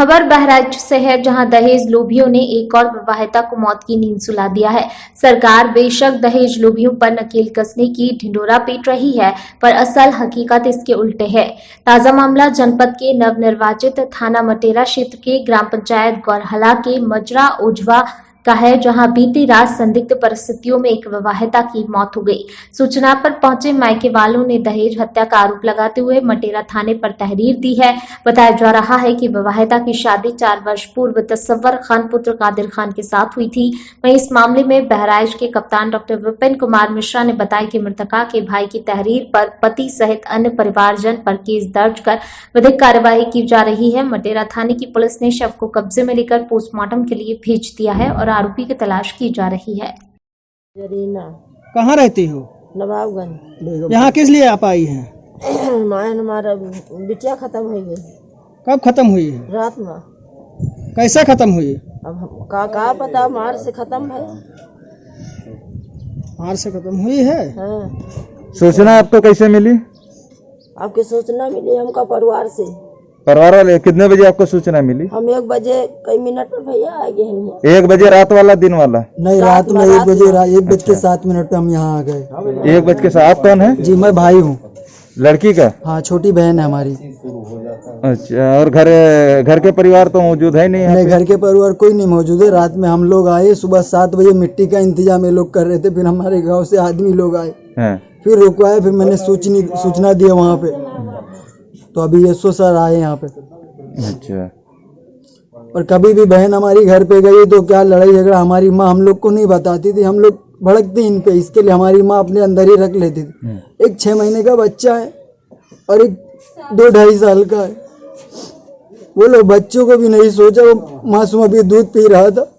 खबर बहराइच से है, जहां दहेज लोभियों ने एक और विवाहिता को मौत की नींद सुला दिया है। सरकार बेशक दहेज लोभियों पर नकेल कसने की ढिंढोरा पीट रही है, पर असल हकीकत इसके उल्टे है। ताजा मामला जनपद के नवनिर्वाचित थाना मटेरा क्षेत्र के ग्राम पंचायत गौरहला के मजरा ओझवा का है, जहां बीती रात संदिग्ध परिस्थितियों में एक विवाहिता की मौत हो गई। सूचना पर पहुंचे मायके वालों ने दहेज हत्या का आरोप लगाते हुए मटेरा थाने पर तहरीर दी है। बताया जा रहा है कि विवाहिता की शादी 4 वर्ष पूर्व तसव्वुर खान पुत्र कादिर खान के साथ हुई थी। वहीं इस मामले में बहराइच के कप्तान डॉक्टर विपिन कुमार मिश्रा ने बताया कि मृतका के भाई की तहरीर पर पति सहित अन्य परिवारजन पर केस दर्ज कर विधिक कार्यवाही की जा रही है। मटेरा थाने की पुलिस ने शव को कब्जे में लेकर पोस्टमार्टम के लिए भेज दिया है और आरोपी की तलाश की जा रही है। जरीना कहाँ रहती हो? नवाबगंज। यहाँ किस लिए आप आई हैं? हमारा बिटिया खत्म हो गई। कब खत्म हुई है? रात में। कैसे खत्म हुई? अब का पता, मार से खत्म है। मार से खत्म हुई है। हाँ। सूचना आपको कैसे मिली? आपकी सूचना मिली हमका परिवार से। परिवार वाले कितने बजे आपको सूचना मिली? हम 1 बजे कई मिनट में भैया आ गए। 1 बजे रात वाला दिन वाला? नहीं, रात में 1 बजे 1:07 पे हम यहाँ आ गए। 1 बज के 7। आप कौन है? जी, मैं भाई हूँ। लड़की का? हाँ, छोटी बहन है हमारी। अच्छा, और घर के परिवार तो मौजूद है नहीं? नहीं, घर के परिवार कोई नहीं मौजूद है। रात में हम लोग आए, सुबह 7 बजे मिट्टी का इंतजाम ये लोग कर रहे थे। फिर हमारे गाँव से आदमी लोग आए, फिर रुकवाए, फिर मैंने सूचना दी वहाँ पे, तो अभी एसओ सर आए यहाँ पे। अच्छा। और कभी भी बहन हमारी घर पे गई तो क्या लड़ाई झगड़ा हमारी माँ हम लोग को नहीं बताती थी। हम लोग भड़कते इन पे, इसके लिए हमारी माँ अपने अंदर ही रख लेती थी। एक 6 महीने का बच्चा है और एक 2-2.5 साल का है। वो लोग बच्चों को भी नहीं सोचा। वो मासूम अभी दूध पी रहा था,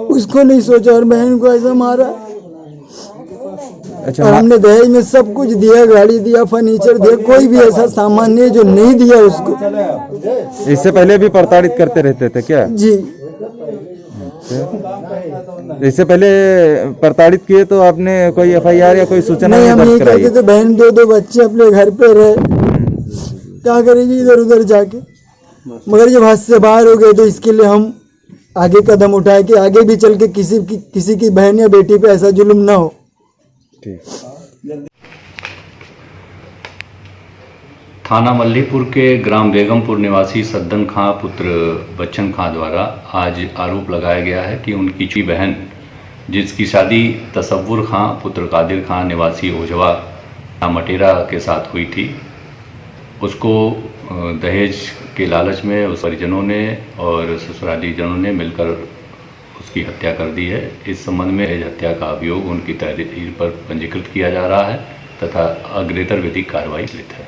उसको नहीं सोचा और बहन को ऐसा मारा। अच्छा, और हमने दहेज में सब कुछ दिया, गाड़ी दिया, फर्नीचर दिया, कोई भी ऐसा सामान नहीं जो नहीं दिया उसको। इससे पहले भी प्रताड़ित करते रहते थे क्या? जी। इससे पहले प्रताड़ित किए तो आपने कोई FIR या कोई सूचना नहीं, हम दर्ज यही कराई? कहते थे बहन 2 बच्चे अपने घर पे रहे, क्या करेगी इधर उधर जाके। मगर जब हद से बाहर हो गए तो इसके लिए हम आगे कदम उठाए कि आगे भी चल के किसी की बहन या बेटी पे ऐसा जुल्म ना हो। थाना मल्लीपुर के ग्राम बेगमपुर निवासी सद्दन खां पुत्र बच्चन खां द्वारा आज आरोप लगाया गया है कि उनकी छोटी बहन, जिसकी शादी तसव्वुर खां पुत्र कादिर खां निवासी ओझवा मटेरा के साथ हुई थी, उसको दहेज के लालच में उस परिजनों ने और ससुराली जनों ने मिलकर उसकी हत्या कर दी है। इस संबंध में दहेज हत्या का अभियोग उनकी तहरीर पर पंजीकृत किया जा रहा है तथा अग्रेतर विधिक कार्रवाई लिखित है।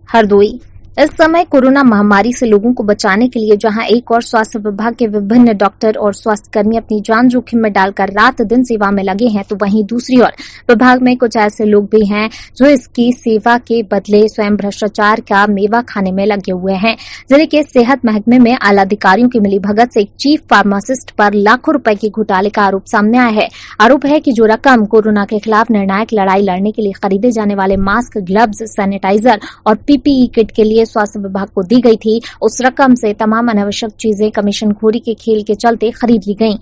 हरदोई इस समय कोरोना महामारी से लोगों को बचाने के लिए जहां एक और स्वास्थ्य विभाग के विभिन्न डॉक्टर और स्वास्थ्य कर्मी अपनी जान जोखिम में डालकर रात दिन सेवा में लगे हैं, तो वहीं दूसरी ओर विभाग में कुछ ऐसे लोग भी हैं जो इसकी सेवा के बदले स्वयं भ्रष्टाचार का मेवा खाने में लगे हुए हैं। जिले के सेहत महकमे में आला अधिकारियों की मिलीभगत से एक चीफ फार्मासिस्ट पर लाखों रुपए के घोटाले का आरोप सामने आया है। आरोप है कि जो रकम कोरोना के खिलाफ निर्णायक लड़ाई लड़ने के लिए खरीदे जाने वाले मास्क, ग्लव्स, सैनिटाइजर और PPE किट के लिए स्वास्थ्य विभाग को दी गई थी, उस रकम से तमाम अनावश्यक चीजें कमीशनखोरी के खेल के चलते खरीद ली गईं।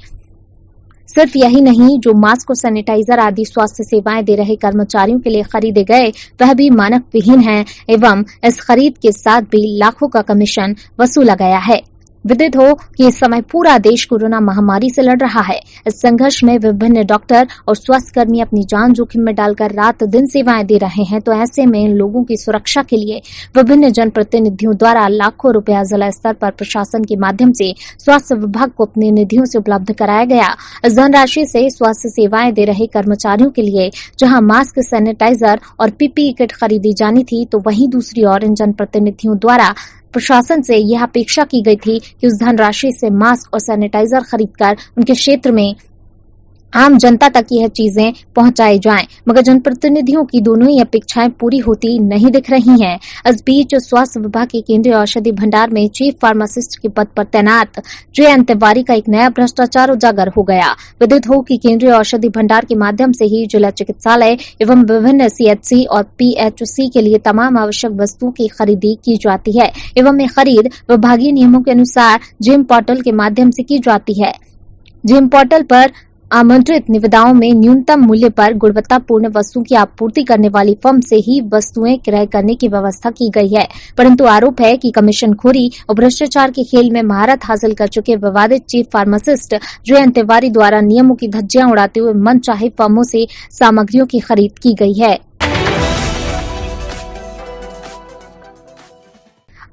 सिर्फ यही नहीं, जो मास्क और सैनिटाइजर आदि स्वास्थ्य सेवाएं दे रहे कर्मचारियों के लिए खरीदे गए वह भी मानक विहीन है एवं इस खरीद के साथ भी लाखों का कमीशन वसूला गया है। विदित हो कि इस समय पूरा देश कोरोना महामारी से लड़ रहा है। इस संघर्ष में विभिन्न डॉक्टर और स्वास्थ्यकर्मी अपनी जान जोखिम में डालकर रात दिन सेवाएं दे रहे हैं, तो ऐसे में इन लोगों की सुरक्षा के लिए विभिन्न जनप्रतिनिधियों द्वारा लाखों रुपया जिला स्तर पर प्रशासन के माध्यम से स्वास्थ्य विभाग को अपने निधियों से उपलब्ध कराया गया। इस धनराशि से स्वास्थ्य सेवाएं दे रहे कर्मचारियों के लिए जहां मास्क, सैनिटाइजर और PPE किट खरीदी जानी थी, तो वहीं दूसरी ओर इन जनप्रतिनिधियों द्वारा प्रशासन से यह अपेक्षा की गई थी कि उस धनराशि से मास्क और सैनिटाइजर खरीदकर उनके क्षेत्र में आम जनता तक यह चीजें पहुंचाई जाएं, मगर जनप्रतिनिधियों की दोनों ही अपेक्षाएं पूरी होती नहीं दिख रही हैं। इस बीच स्वास्थ्य विभाग के केंद्रीय औषधि भंडार में चीफ फार्मासिस्ट के पद पर तैनात जयंत तिवारी का एक नया भ्रष्टाचार उजागर हो गया। विदित हो कि केंद्रीय औषधि भंडार के माध्यम से ही जिला चिकित्सालय एवं विभिन्न सीएचसी और पीएचसी के लिए तमाम आवश्यक वस्तुओं की खरीदी की जाती है एवं ये खरीद विभागीय नियमों के अनुसार जेम पोर्टल के माध्यम से की जाती है। जेम पोर्टल पर आमंत्रित निविदाओं में न्यूनतम मूल्य पर गुणवत्तापूर्ण वस्तुओं की आपूर्ति करने वाली फर्म से ही वस्तुएं क्रय करने की व्यवस्था की गई है, परंतु आरोप है कि कमीशनखोरी और भ्रष्टाचार के खेल में महारत हासिल कर चुके विवादित चीफ फार्मासिस्ट जयंत तिवारी द्वारा नियमों की धज्जियां उड़ाते हुए मनचाहे फर्मों से सामग्रियों की खरीद की गई है।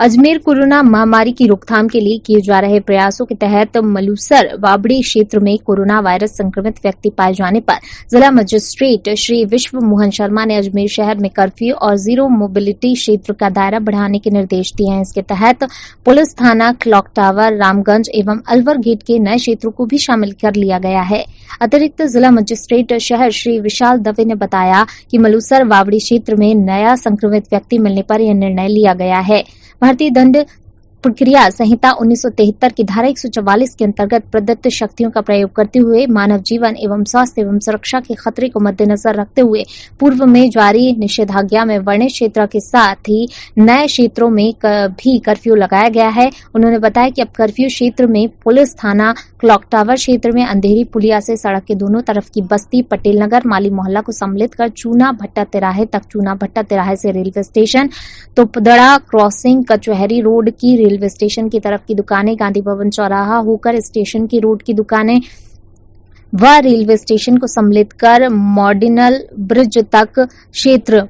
अजमेर कोरोना महामारी की रोकथाम के लिए किए जा रहे प्रयासों के तहत मलूसर वाबड़ी क्षेत्र में कोरोना वायरस संक्रमित व्यक्ति पाए जाने पर जिला मजिस्ट्रेट श्री विश्व मोहन शर्मा ने अजमेर शहर में कर्फ्यू और जीरो मोबिलिटी क्षेत्र का दायरा बढ़ाने के निर्देश दिए हैं। इसके तहत पुलिस थाना क्लॉक टावर, रामगंज एवं अलवर गेट के नए क्षेत्रों को भी शामिल कर लिया गया है। अतिरिक्त जिला मजिस्ट्रेट शहर श्री विशाल दवे ने बताया कि मलूसर वावड़ी क्षेत्र में नया संक्रमित व्यक्ति मिलने पर यह निर्णय लिया गया है। भारतीय दंड प्रक्रिया संहिता 1973 की धारा 144 के अंतर्गत प्रदत्त शक्तियों का प्रयोग करते हुए मानव जीवन एवं स्वास्थ्य एवं सुरक्षा के खतरे को मद्देनजर रखते हुए पूर्व में जारी निषेधाज्ञा में वर्णित क्षेत्र के साथ ही नए क्षेत्रों में भी कर्फ्यू लगाया गया है। उन्होंने बताया कि अब कर्फ्यू क्षेत्र में पुलिस थाना क्लॉक टावर क्षेत्र में अंधेरी पुलिया से सड़क के दोनों तरफ की बस्ती, पटेल नगर, माली मोहल्ला को सम्मिलित कर चूना भट्टा तिराहे तक, चूना भट्टा तिराहे से रेलवे स्टेशन, तोपदड़ा क्रॉसिंग, कचहरी रोड की रेलवे स्टेशन की तरफ की दुकानें, गांधी भवन चौराहा होकर स्टेशन की रोड की दुकानें व रेलवे स्टेशन को सम्मिलित कर मॉर्डिनल ब्रिज तक क्षेत्र,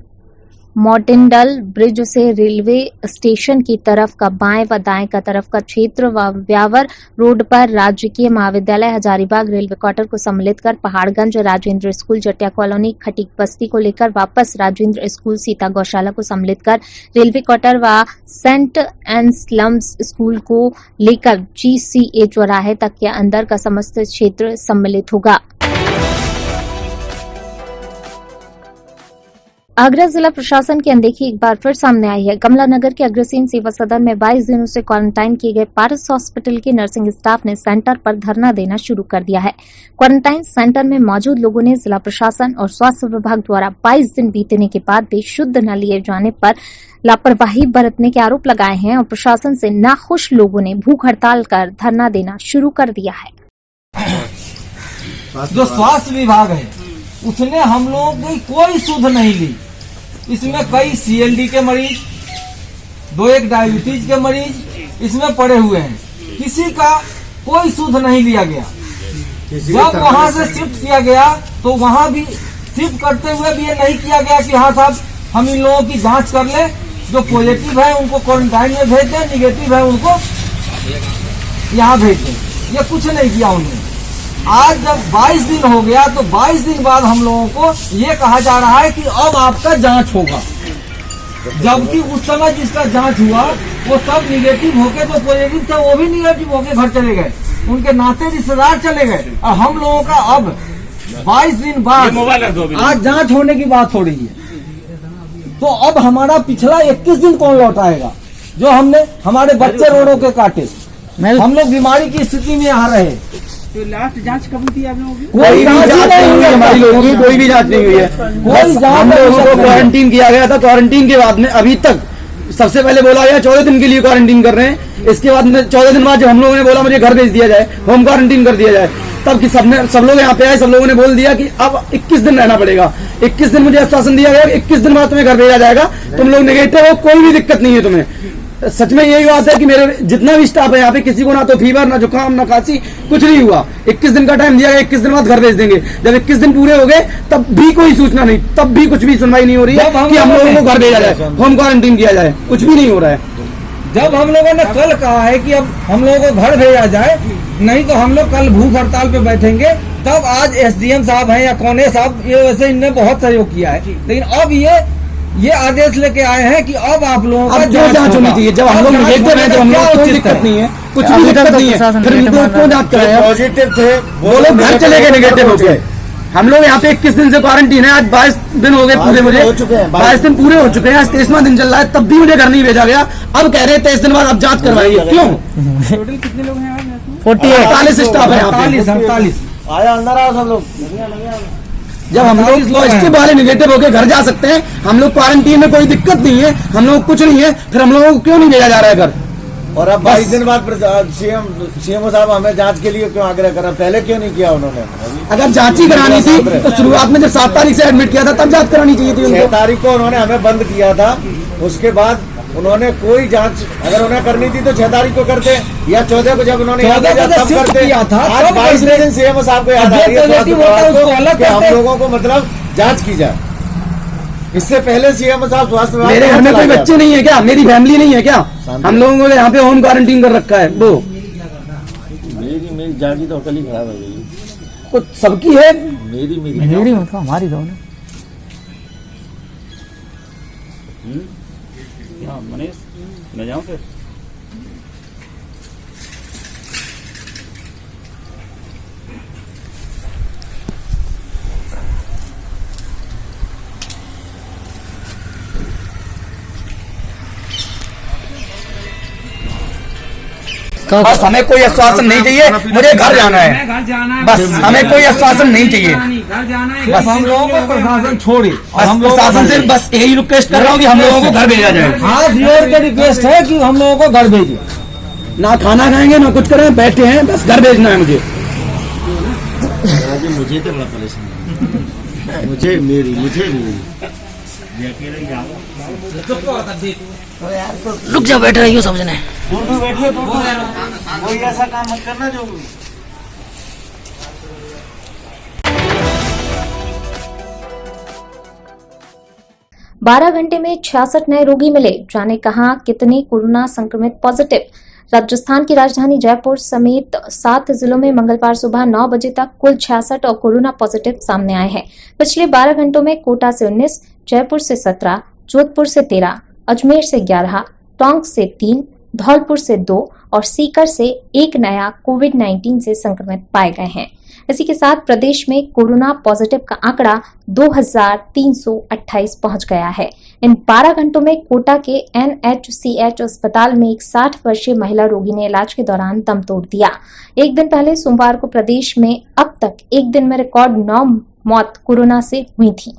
मॉर्टिंडल ब्रिज से रेलवे स्टेशन की तरफ का बाएं व दाएं का तरफ का क्षेत्र व व्यावर रोड पर राजकीय महाविद्यालय हजारीबाग रेलवे क्वार्टर को सम्मिलित कर पहाड़गंज राजेंद्र स्कूल, जटिया कॉलोनी, खटीक बस्ती को लेकर वापस राजेंद्र स्कूल, सीता गौशाला को सम्मिलित कर रेलवे क्वार्टर व सेंट एंसलम्स स्कूल को लेकर GCA चौराहे तक के अंदर का समस्त क्षेत्र सम्मिलित होगा। आगरा जिला प्रशासन की अनदेखी एक बार फिर सामने आई है। कमला नगर के अग्रसेन सेवा सदन में 22 दिनों से क्वारंटाइन किए गए पारस हॉस्पिटल के नर्सिंग स्टाफ ने सेंटर पर धरना देना शुरू कर दिया है। क्वारंटाइन सेंटर में मौजूद लोगों ने जिला प्रशासन और स्वास्थ्य विभाग द्वारा 22 दिन बीतने के बाद भी शुद्ध न लिए जाने पर लापरवाही बरतने के आरोप लगाए हैं और प्रशासन से नाखुश लोगों ने भूख हड़ताल कर धरना देना शुरू कर दिया है। जो स्वास्थ्य विभाग है उसने हम लोगों की कोई सुध नहीं ली। इसमें कई CLD के मरीज, 2-1 डायबिटीज के मरीज इसमें पड़े हुए हैं, किसी का कोई सुध नहीं लिया गया। जब वहां से शिफ्ट किया गया तो वहां भी शिफ्ट करते हुए भी ये नहीं किया गया कि हाँ साहब हम इन लोगों की जांच कर ले, जो पॉजिटिव है उनको क्वारंटाइन में भेज दें, निगेटिव है उनको यहाँ भेज दें। ये कुछ नहीं किया उन्होंने। आज जब 22 दिन हो गया तो 22 दिन बाद हम लोगों को ये कहा जा रहा है कि अब आपका जांच होगा, जबकि उस समय जिसका जांच हुआ वो सब निगेटिव होके, जो पॉजिटिव थे वो भी निगेटिव होके घर चले गए, उनके नाते रिश्तेदार चले गए। और हम लोगों का अब 22 दिन बाद आज जांच होने की बात हो रही है। तो अब हमारा पिछला 21 दिन कौन लौटाएगा, जो हमने हमारे बच्चे रोडों के काटे, हम लोग बीमारी की स्थिति में आ रहे। तो लास्ट जांच कब हुई थी आप लोगों की? कोई जांच नहीं हुई है, हमारी लोगों की कोई भी जांच नहीं हुई है। कोई जांच, हम लोगों को क्वारंटीन किया गया था। क्वारंटीन के बाद में अभी तक सबसे पहले बोला गया 14 दिन के लिए क्वारंटीन कर रहे हैं। इसके बाद में 14 दिन बाद जब हम लोगों ने बोला मुझे घर भेज दिया जाए, होम क्वारंटीन कर दिया जाए, तब कि सब लोग यहाँ पे आए, सब लोगों ने बोल दिया कि अब 21 दिन रहना पड़ेगा। 21 दिन मुझे आश्वासन दिया गया, 21 दिन बाद तुम्हें घर भेजा जाएगा, तुम लोग निगेटिव हो, कोई भी दिक्कत नहीं है तुम्हें। सच में यही बात है कि मेरे जितना भी स्टाफ है यहाँ पे किसी को ना तो फीवर, ना जुकाम, ना खांसी, कुछ नहीं हुआ। 21 दिन का टाइम दिया गया, 21 दिन बाद घर भेज देंगे। जब 21 दिन पूरे हो गए तब भी कोई सूचना नहीं, तब भी कुछ भी सुनवाई नहीं हो रही है कि हम लोगों को घर भेजा जाए, होम क्वारंटीन किया जाए, कुछ भी नहीं हो रहा है। जब हम लोगों ने कल कहा है कि अब हम लोगों को घर भेजा जाए, नहीं तो हम लोग कल भूख हड़ताल पे बैठेंगे, तब आज SDM साहब हैं या कौने साहब, ये वैसे इनने बहुत सहयोग किया है, लेकिन अब ये ये आदेश लेके आए हैं कि अब आप लोगों का अब जो जांच होनी चाहिए, जब हम लोग निगेटिव हैं तो हम लोग कोई दिक्कत नहीं है, कुछ भी दिक्कत नहीं है, फिर हम लोग क्यों जांच कराए? पॉजिटिव थे वो लोग घर चले गए निगेटिव हो गए। हम लोग यहाँ पे 21 दिन से क्वारंटीन है, आज 22 दिन हो गए पूरे, मुझे 22 दिन पूरे हो चुके हैं, आज 23वां दिन चल रहा है, तब भी मुझे घर नहीं भेजा गया। अब कह रहे हैं 23 दिन बाद अब जांच करवाएंगे, क्यों? टोटल कितने लोग हैं आज? 48 स्टाफ है यहाँ पे। 48 आया अंदर आओ सब लोग। जब हम लोग पॉजिटिव वाले निगेटिव होके घर जा सकते हैं, हम लोग क्वारंटीन में कोई दिक्कत नहीं है, हम लोग कुछ नहीं है, फिर हम लोगों को क्यों नहीं भेजा जा रहा है घर? और अब 22 दिन बाद सीएम साहब हमें जांच के लिए क्यों आग्रह करा, पहले क्यों नहीं किया उन्होंने? अगर जांच ही करानी थी तो शुरुआत में जब 7 तारीख से एडमिट किया था तब जांच करानी चाहिए थी 6 उनको। तारीख को उन्होंने हमें बंद किया था, उसके बाद उन्होंने कोई जांच अगर उन्हें करनी थी तो 6 तारीख को करते, या 14 को जब उन्होंने 14 को तब शिफ्ट करते। किया था, आज तब 22 दिन सीएम साहब को याद आ रही है स्वास्थ्य विभाग को कि हम लोगों को मतलब जांच की जाए। इससे पहले सीएम साहब स्वास्थ्य विभाग मेरे घर में कोई बच्चे नहीं है क्या? मेरी फैमिली नहीं है क्या? हम लोगों को यहाँ पे होम क्वारंटीन कर रखा है। वो मेरी जांच तो कल ही खराब हो गई, कुछ सबकी है, मेरी मतलब हमारी तो मनीष मैं जाऊँ फिर? बस हमें कोई आश्वासन नहीं चाहिए, मुझे घर जाना है, घर जाना है, बस हमें कोई आश्वासन नहीं चाहिए। घर जाना है। बस हम लोगों को प्रशासन छोड़े, बस हम प्रशासन से बस यही रिक्वेस्ट कर रहा हूँ कि हम लोगों को घर भेजा जाए। हाथ जोड़ के रिक्वेस्ट है कि हम लोगों को घर भेजिए। ना खाना खाएंगे ना कुछ करें, बैठे हैं, बस घर भेजना है मुझे। मुझे तो बड़ा परेशान मुझे मेरी रुक जा, बैठ रही हो समझने। कोई ऐसा काम मत करना जो 12 घंटे में 66 नए रोगी मिले, जाने कहां कितने कोरोना संक्रमित पॉजिटिव। राजस्थान की राजधानी जयपुर समेत 7 जिलों में मंगलवार सुबह 9 बजे तक कुल 66 और कोरोना पॉजिटिव सामने आए हैं। पिछले 12 घंटों में कोटा से 19, जयपुर से 17, जोधपुर से 13, अजमेर से 11, टोंक से 3, धौलपुर से 2 और सीकर से 1 नया कोविड-19 से संक्रमित पाए गए हैं। इसी के साथ प्रदेश में कोरोना पॉजिटिव का आंकड़ा 2328 पहुंच गया है। इन 12 घंटों में कोटा के NHCH अस्पताल में एक 60 वर्षीय महिला रोगी ने इलाज के दौरान दम तोड़ दिया। एक दिन पहले सोमवार को प्रदेश में अब तक एक दिन में रिकॉर्ड 9 मौत कोरोना से हुई थी।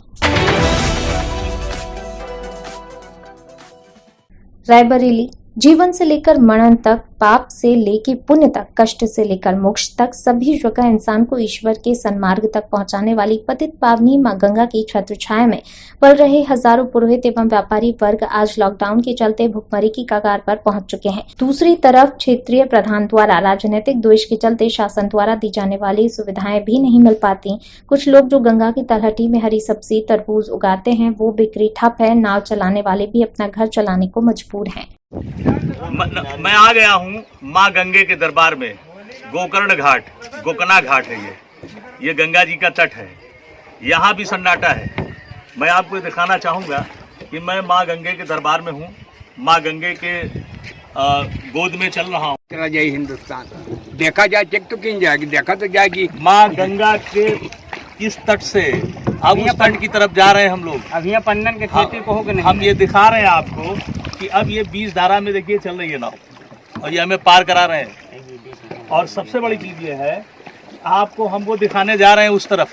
रायबरेली, जीवन से लेकर मरण तक, पाप से लेकर पुण्य तक, कष्ट से लेकर मोक्ष तक सभी जगह इंसान को ईश्वर के सन्मार्ग तक पहुंचाने वाली पतित पावनी मां गंगा की छत्र छाया में पल रहे हजारों पुरोहित एवं व्यापारी वर्ग आज लॉकडाउन के चलते भुखमरी की कगार पर पहुंच चुके हैं। दूसरी तरफ क्षेत्रीय प्रधान द्वारा राजनीतिक द्वेष के चलते शासन द्वारा दी जाने वाली सुविधाएं भी नहीं मिल पाती। कुछ लोग जो गंगा की तलहटी में हरी सब्जी तरबूज उगाते हैं वो बिक्री ठप है। नाव चलाने वाले भी अपना घर चलाने को मजबूर हैं। मैं आ गया हूँ माँ गंगे के दरबार में। गोकर्ण घाट, गोकना घाट है ये गंगा जी का तट है। यहाँ भी सन्नाटा है। मैं आपको दिखाना चाहूँगा कि मैं माँ गंगे के दरबार में हूँ, माँ गंगे के गोद में चल रहा हूँ। जय हिंदुस्तान, देखा जाए चेक तो की जाएगी, देखा तो जाएगी। माँ गंगा के इस तट से अब उस तट की तरफ जा रहे हैं हम लोग। अब यहाँ पन्नन के खेती को हो गए नहीं। हम ये दिखा रहे हैं आपको कि अब ये 20 धारा में देखिए चल रही है नाव और ये हमें पार करा रहे हैं। और सबसे बड़ी चीज़ ये है, आपको हम वो दिखाने जा रहे हैं उस तरफ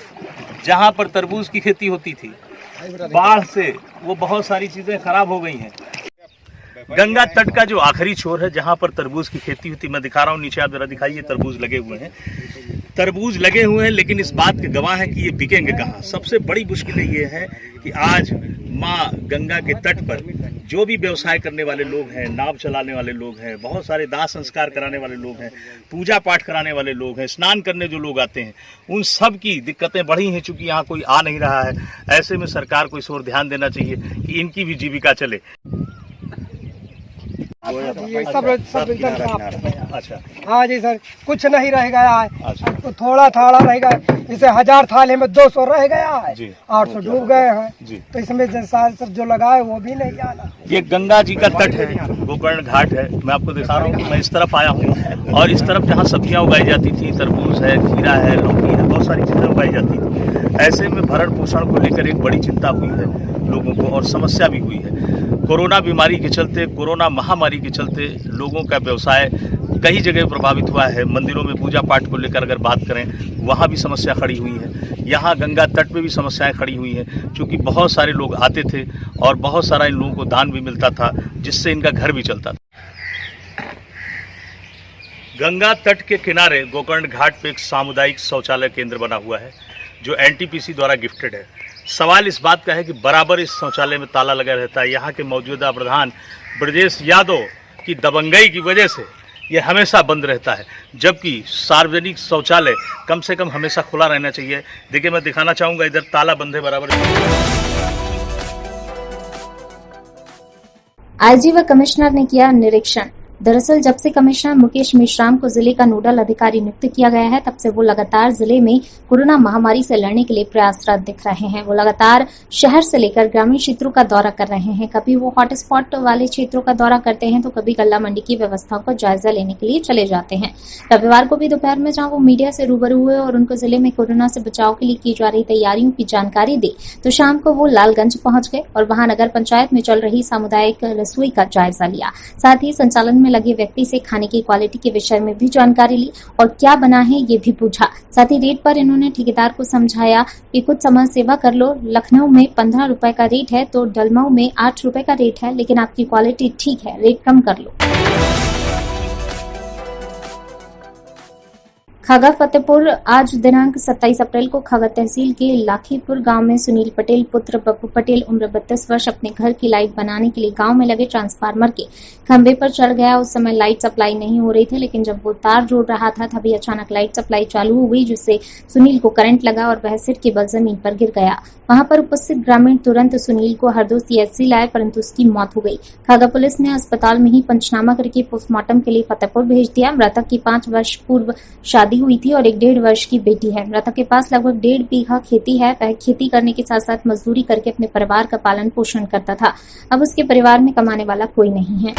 जहाँ पर तरबूज की खेती होती थी। बाढ़ से वो बहुत सारी चीज़ें खराब हो गई हैं। गंगा तट का जो आखिरी छोर है जहाँ पर तरबूज की खेती होती, मैं दिखा रहा हूँ नीचे, आप जरा दिखाइए। तरबूज लगे हुए हैं, तरबूज लगे हुए हैं, लेकिन इस बात के गवाह है कि ये बिकेंगे कहाँ। सबसे बड़ी मुश्किल ये है कि आज माँ गंगा के तट पर जो भी व्यवसाय करने वाले लोग हैं, नाव चलाने वाले लोग हैं, बहुत सारे दाह संस्कार कराने वाले लोग हैं, पूजा पाठ कराने वाले लोग हैं, स्नान करने जो लोग आते हैं, उन सब की दिक्कतें बढ़ी हैं। चूंकि यहाँ कोई आ नहीं रहा है, ऐसे में सरकार को इस ओर ध्यान देना चाहिए कि इनकी भी जीविका चले। ये सब एकदम साफ हो गया। अच्छा हाँ जी सर, कुछ नहीं रह गया है। अच्छा तो थोड़ा थाड़ा रह गया, जैसे 1000 थाले में 200 रह गया है, जी 800 डूब गए हैं। जी तो इसमें जैसा सब जो लगा है वो भी नहीं आना। ये गंगा जी का तट है, गोकर्ण घाट है। मैं आपको दिखा रहा हूँ कि मैं इस तरफ आया हूँ और इस तरफ जहाँ सब्जियाँ उगाई जाती थी, तरबूज है, खीरा है, लौकी है, बहुत सारी चीज़ें उगाई जाती थी। ऐसे में भरण पोषण को लेकर एक बड़ी चिंता हुई है लोगों को और समस्या भी हुई है। कोरोना बीमारी के चलते, कोरोना महामारी के चलते लोगों का व्यवसाय कई जगह प्रभावित हुआ है। मंदिरों में पूजा पाठ को लेकर अगर बात करें, वहाँ भी समस्या खड़ी हुई है। यहाँ गंगा तट पे भी समस्याएं खड़ी हुई हैं, क्योंकि बहुत सारे लोग आते थे और बहुत सारा इन लोगों को दान भी मिलता था, जिससे इनका घर भी चलता था। गंगा तट के किनारे गोकर्ण घाट पे एक सामुदायिक शौचालय केंद्र बना हुआ है, जो NTPC द्वारा गिफ्टेड है। सवाल इस बात का है कि बराबर इस शौचालय में ताला लगा रहता है। यहाँ के मौजूदा प्रधान ब्रजेश यादव की दबंगई की वजह से ये हमेशा बंद रहता है, जबकि सार्वजनिक शौचालय कम से कम हमेशा खुला रहना चाहिए। देखिए, मैं दिखाना चाहूँगा, इधर ताला बंद है बराबर। आईजी व कमिश्नर ने किया निरीक्षण। दरअसल जब से कमिश्नर मुकेश मेश्राम को जिले का नोडल अधिकारी नियुक्त किया गया है, तब से वो लगातार जिले में कोरोना महामारी से लड़ने के लिए प्रयासरत दिख रहे हैं। वो लगातार शहर से लेकर ग्रामीण क्षेत्रों का दौरा कर रहे हैं। कभी वो हॉटस्पॉट वाले क्षेत्रों का दौरा करते हैं, तो कभी गल्ला मंडी की व्यवस्थाओं का जायजा लेने के लिए चले जाते हैं। रविवार को भी दोपहर में जहां वो मीडिया से रूबरू हुए और उनको जिले में कोरोना से बचाव के लिए की जा रही तैयारियों की जानकारी दी, तो शाम को वो लालगंज पहुंच गए और वहां नगर पंचायत में चल रही सामुदायिक रसोई का जायजा लिया। साथ ही संचालन में लगे व्यक्ति से खाने की क्वालिटी के विषय में भी जानकारी ली और क्या बना है ये भी पूछा। साथ ही रेट पर इन्होंने ठेकेदार को समझाया कि कुछ समय सेवा कर लो। लखनऊ में 15 रुपए का रेट है तो डलमऊ में 8 रुपए का रेट है, लेकिन आपकी क्वालिटी ठीक है, रेट कम कर लो। खागा फतेहपुर आज दिनांक 27 अप्रैल को खागा तहसील के लाखीपुर गांव में सुनील पटेल पुत्र पप्पू पटेल उम्र 32 वर्ष अपने घर की लाइट बनाने के लिए गांव में लगे ट्रांसफार्मर के खंभे पर चढ़ गया। उस समय लाइट सप्लाई नहीं हो रही थी, लेकिन जब वो तार जोड़ रहा था तभी अचानक लाइट सप्लाई चालू हो गई, जिससे सुनील को करंट लगा और वह सिर के बल जमीन पर गिर गया। वहां पर उपस्थित ग्रामीण तुरंत सुनील को हरदो CHC लाए, परंतु उसकी मौत हो गई। खागा पुलिस ने अस्पताल में ही पंचनामा करके पोस्टमार्टम के लिए फतेहपुर भेज दिया। मृतक की 5 वर्ष पूर्व शादी हुई थी और एक 1.5 वर्ष की बेटी है। मृतक के पास लगभग 1.5 बीघा खेती है। वह खेती करने के साथ साथ मजदूरी करके अपने परिवार का पालन पोषण करता था। अब उसके परिवार में कमाने वाला कोई नहीं है।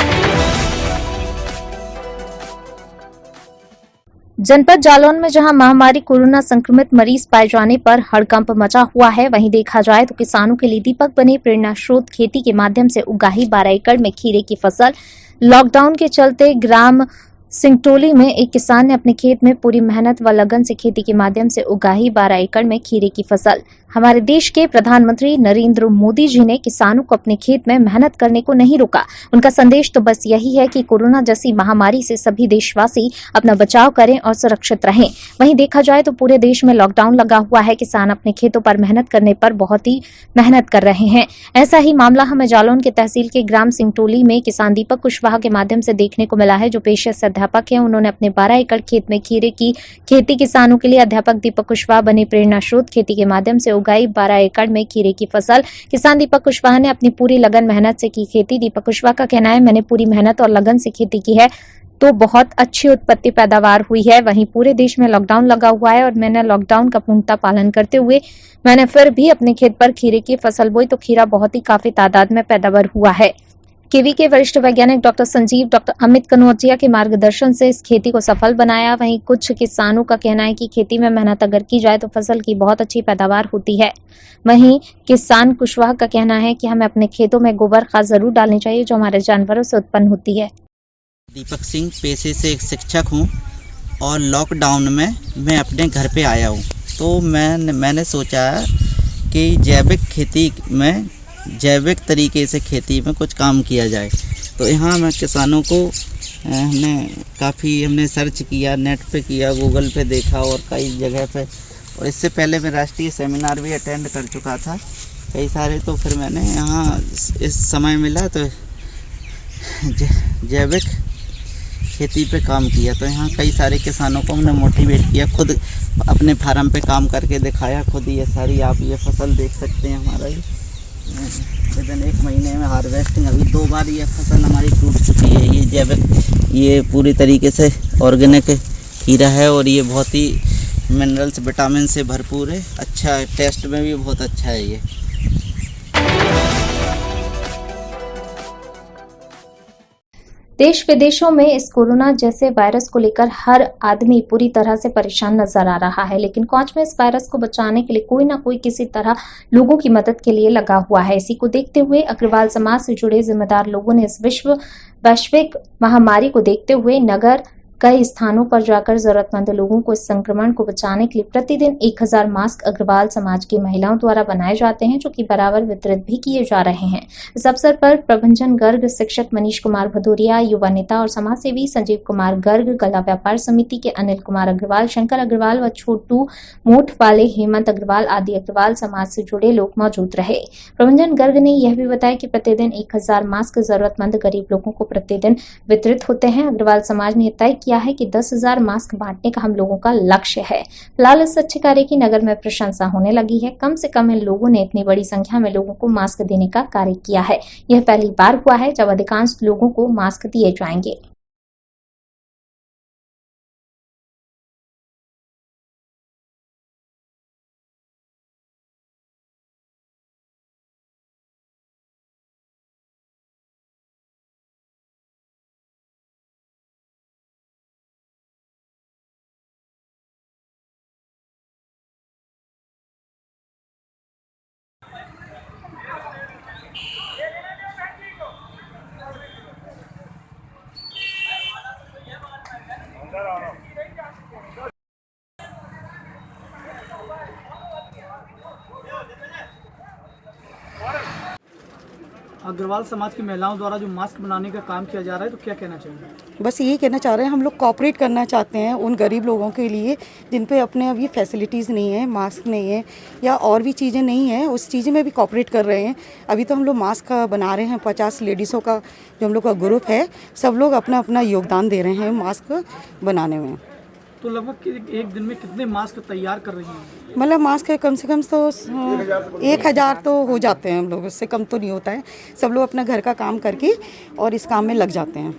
जनपद जालौन में जहां महामारी कोरोना संक्रमित मरीज पाए जाने पर हड़कंप मचा हुआ है, वहीं देखा जाए तो किसानों के लिए दीपक बने प्रेरणा स्रोत खेती के माध्यम से उगाही 12 एकड़ में खीरे की फसल। लॉकडाउन के चलते ग्राम सिंगटोली में एक किसान ने अपने खेत में पूरी मेहनत व लगन से खेती के माध्यम से उगाही 12 एकड़ में खीरे की फसल। हमारे देश के प्रधानमंत्री नरेंद्र मोदी जी ने किसानों को अपने खेत में मेहनत करने को नहीं रोका। उनका संदेश तो बस यही है कि कोरोना जैसी महामारी से सभी देशवासी अपना बचाव करें और सुरक्षित रहें। वहीं देखा जाए तो पूरे देश में लॉकडाउन लगा हुआ है। किसान अपने खेतों पर मेहनत करने पर बहुत ही मेहनत कर रहे हैं। ऐसा ही मामला हमें जालौन के तहसील के ग्राम सिंगटोली में किसान दीपक कुशवाहा के माध्यम से देखने को मिला है, जो पेशे से अध्यापक है। उन्होंने अपने 12 एकड़ खेत में खीरे की खेती किसानों के लिए अध्यापक दीपक कुशवाहा बने प्रेरणा स्रोत खेती के माध्यम से उगाई 12 एकड़ में खीरे की फसल। किसान दीपक कुशवाहा ने अपनी पूरी लगन मेहनत से की खेती। दीपक कुशवाहा का कहना है, मैंने पूरी मेहनत और लगन से खेती की है तो बहुत अच्छी उत्पत्ति पैदावार हुई है। वहीं पूरे देश में लॉकडाउन लगा हुआ है और मैंने लॉकडाउन का पूर्णतः पालन करते हुए मैंने फिर भी अपने खेत पर खीरे की फसल बोई तो खीरा बहुत ही काफी तादाद में पैदावार हुआ है। केवी के वरिष्ठ वैज्ञानिक डॉक्टर संजीव डॉक्टर अमित कनौजिया के मार्गदर्शन से इस खेती को सफल बनाया। वहीं कुछ किसानों का कहना है कि खेती में मेहनत अगर की जाए तो फसल की बहुत अच्छी पैदावार होती है। वहीं किसान कुशवाहा का कहना है कि हमें अपने खेतों में गोबर खाद जरूर डालनी चाहिए, जो हमारे जानवरों से उत्पन्न होती है। दीपक सिंह पेशे से एक शिक्षक हूँ और लॉकडाउन में मैं अपने घर पे आया हूँ, तो मैंने सोचा कि जैविक खेती में जैविक तरीके से खेती में कुछ काम किया जाए। तो यहाँ मैं किसानों को हमने सर्च किया, नेट पे किया, गूगल पे देखा और कई जगह पे, और इससे पहले मैं राष्ट्रीय सेमिनार भी अटेंड कर चुका था कई सारे। तो फिर मैंने यहाँ इस समय मिला तो जैविक खेती पे काम किया। तो यहाँ कई सारे किसानों को हमने मोटिवेट किया, खुद अपने फार्म पे काम करके दिखाया। खुद ये सारी आप ये फसल देख सकते हैं, हमारा विद इन 1 महीने में हार्वेस्टिंग। अभी 2 बार ये फसल हमारी टूट चुकी है। ये जैविक, ये पूरी तरीके से ऑर्गेनिक खीरा है और ये बहुत ही मिनरल्स विटामिन से भरपूर है। अच्छा है, टेस्ट में भी बहुत अच्छा है ये। देश विदेशों में इस कोरोना जैसे वायरस को लेकर हर आदमी पूरी तरह से परेशान नजर आ रहा है, लेकिन कोच में इस वायरस को बचाने के लिए कोई ना कोई किसी तरह लोगों की मदद के लिए लगा हुआ है। इसी को देखते हुए अग्रवाल समाज से जुड़े जिम्मेदार लोगों ने इस वैश्विक महामारी को देखते हुए नगर कई स्थानों पर जाकर जरूरतमंद लोगों को इस संक्रमण को बचाने के लिए प्रतिदिन 1000 मास्क अग्रवाल समाज की महिलाओं द्वारा बनाए जाते हैं, जो कि बराबर वितरित भी किए जा रहे हैं। इस अवसर पर प्रबंधन गर्ग, शिक्षक मनीष कुमार भदौरिया, युवा नेता और समाज सेवी संजीव कुमार गर्ग, गला व्यापार समिति के अनिल कुमार अग्रवाल, शंकर अग्रवाल व छोटू मोठ वाले हेमंत अग्रवाल आदि अग्रवाल समाज से जुड़े लोग मौजूद रहे। प्रबंधन गर्ग ने यह भी बताया कि प्रतिदिन 1000 मास्क जरूरतमंद गरीब लोगों को प्रतिदिन वितरित होते हैं। अग्रवाल समाज ने तय किया है कि 10,000 मास्क बांटने का हम लोगों का लक्ष्य है। फिलहाल इस अच्छे कार्य की नगर में प्रशंसा होने लगी है। कम से कम इन लोगों ने इतनी बड़ी संख्या में लोगों को मास्क देने का कार्य किया है। यह पहली बार हुआ है जब अधिकांश लोगों को मास्क दिए जाएंगे। अग्रवाल समाज की महिलाओं द्वारा जो मास्क बनाने का काम किया जा रहा है, तो क्या कहना चाहिए? बस यही कहना चाह रहे हैं, हम लोग कोऑपरेट करना चाहते हैं उन गरीब लोगों के लिए जिन पे अपने अभी फैसिलिटीज़ नहीं है, मास्क नहीं है या और भी चीज़ें नहीं है, उस चीज़ें में भी कोऑपरेट कर रहे हैं। अभी तो हम लोग मास्क बना रहे हैं, 50 लेडीज़ों का जो हम लोग का ग्रुप है, सब लोग अपना अपना योगदान दे रहे हैं मास्क बनाने में। तो लगभग एक दिन में कितने मास्क तैयार कर रही हैं? मतलब मास्क कम से कम तो 1000 तो हो जाते हैं हम लोग, उससे कम तो नहीं होता है। सब लोग अपना घर का काम करके और इस काम में लग जाते हैं।